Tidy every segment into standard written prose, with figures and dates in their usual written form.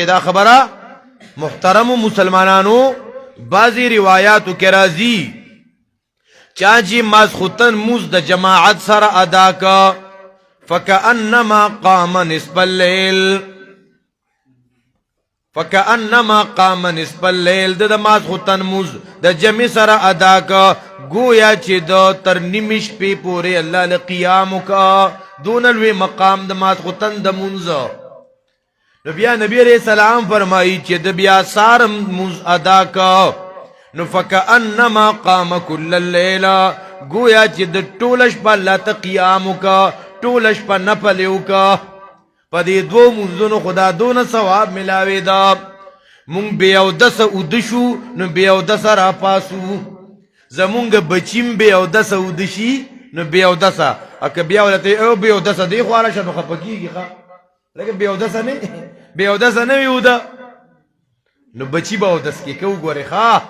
دا خبره محترم مسلمانانو بعضی روایاتو کې راځي چا چې ماسختن موز د جماعت سره ادا کا فکأنما قام نصف الليل فکأنما قام نصف الليل د ماسختن موز د جمع سره ادا کا گویا چې د تر نیمه شپې پورې الله له قیام کا دون الوی مقام د ماسختن د منځ بیا نبی علیہ السلام فرمائی چې د بیا سار موز ادا کا نو فکأنما قام کل اللیل گویا چې د ټول شپه الله ته قیام کا ټول شپه نفل وکا په دې دوه منځونو خدا دونه ثواب ملاوي دا مونږ بیا اودس اودشو نو بیا اودس را پاسو زمونږ بچیم بیا اودس اودشي نو بیا اودس اکه بیا ولته او بیا اودس دی خو را شنو خپکیږي ښا لکه بیا اودس نه بیا اودس نه ویودا نو بچی با اودس کې کو ګوره ښا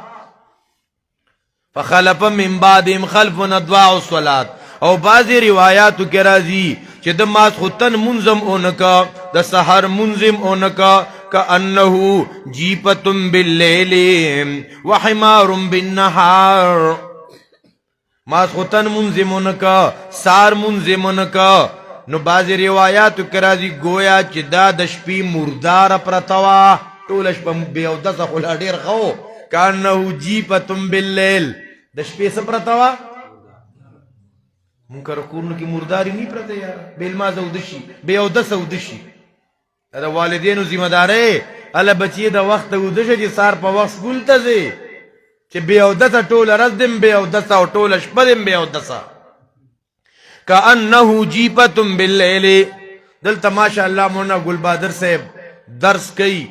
فخلف من بعدهم خلف اضاعوا الصلاه او بعضی روایاتو کې راځي چې د ماسختن منظم اونکا د سحر منظم اونکا کأنه جیپة باللیل وحمار بالنهار ماسختن منظم اونکا سار منظم اونکا نو بعضی روایاتو کې راځي گویا چې دا د شپې مردار پرتوا ټول شپه بیا اودس خو لا ډیر خو کأنه جیپة باللیل د شپې څه پرتوا منکر کورن کی مرداری نہیں پرته یار بیل ما زودشي بے اودس اودشي دا والدینو ذمہ داري ال بچی دا وخت اودشه چې سار په وخت سکول ته زی چې بے اودس ټول رزم بے اودس او ټول شپدم بے اودس کأنه جیپة باللیل دلته ماشاء الله مولانا ګل بہادر صاحب درس کوي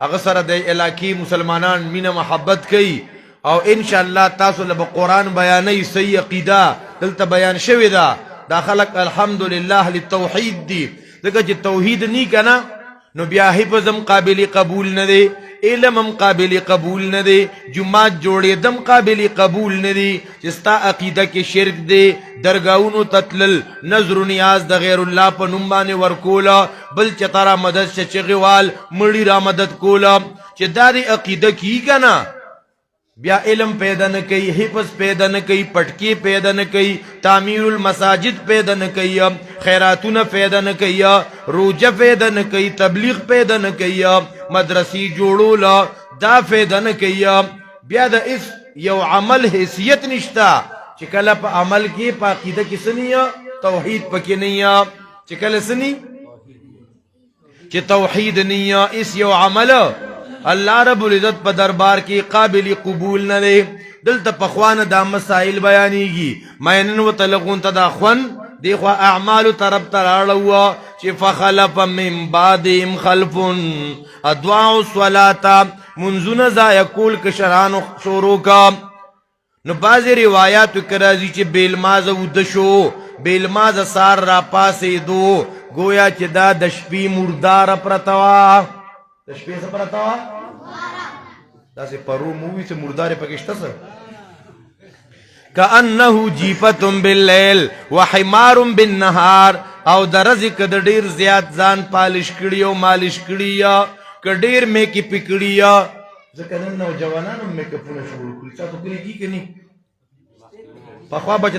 هغه سره د علاقې مسلمانان مینه محبت کوي او ان شاء الله تاسو له قرآن بیانې صحیح عقیده دلته بیان شوی دا دا خلق الحمدلله للتوحید دی دغه چې توحید نی کنه نو بیا حفظم قابل قبول نه دی علمم قابل قبول نه دی جمعات جوړې دم قابل قبول نه دی چې ستا عقیده کې شرک دی درگاہونو تتلل نظر نیاز د غیر الله په نوم باندې ورکولا بل چتارا مدد شچغوال مړی را مدد کولا چې دا دی عقیده کی کنه بیا علم پیدا نہ کئی حفظ پیدا نہ کئی پٹکی پیدا نہ کئی تعمیر المساجد پیدا نہ کئی خیراتون پیدا نہ کئی روجہ پیدا نہ کئی تبلیغ پیدا نہ کئی مدرسی جوڑولا دا پیدا نہ کئی بیا دا اس یو عمل حیثیت نشتا چکل پا عمل کی پا عقیدہ کی سنی توحید پا کی نہیں چکل سنی چی توحید نہیں اس یو عمل اللہ رب العزت پا دربار کی قابل قبول نہ دے دلتا پخوان دا مسائل بیانی گی مینن و تلقون تا خون دیخوا اعمال طرف ترارلوا چی فخلف من بعدهم خلف ادعاء الصلاة منزون زایقول کشران شورو کا نو بعضی روایاتو کرازی چی بیلماز ودشو بیلماز سار را پاسی دو گویا چی دا دشپی مردار پرتوا دشپی سے پرتوا دا سے پرو مووی سے مردار پکشتا سر کأنه جیپة باللیل وحمار بالنهار او درزی کد دیر زیاد زان پالش کڑی و مالش کڑی کدیر میکی پکڑی زکنن نو جوانانم میکپونه شروع کړی چا تو کلی کی کني پخوا بچ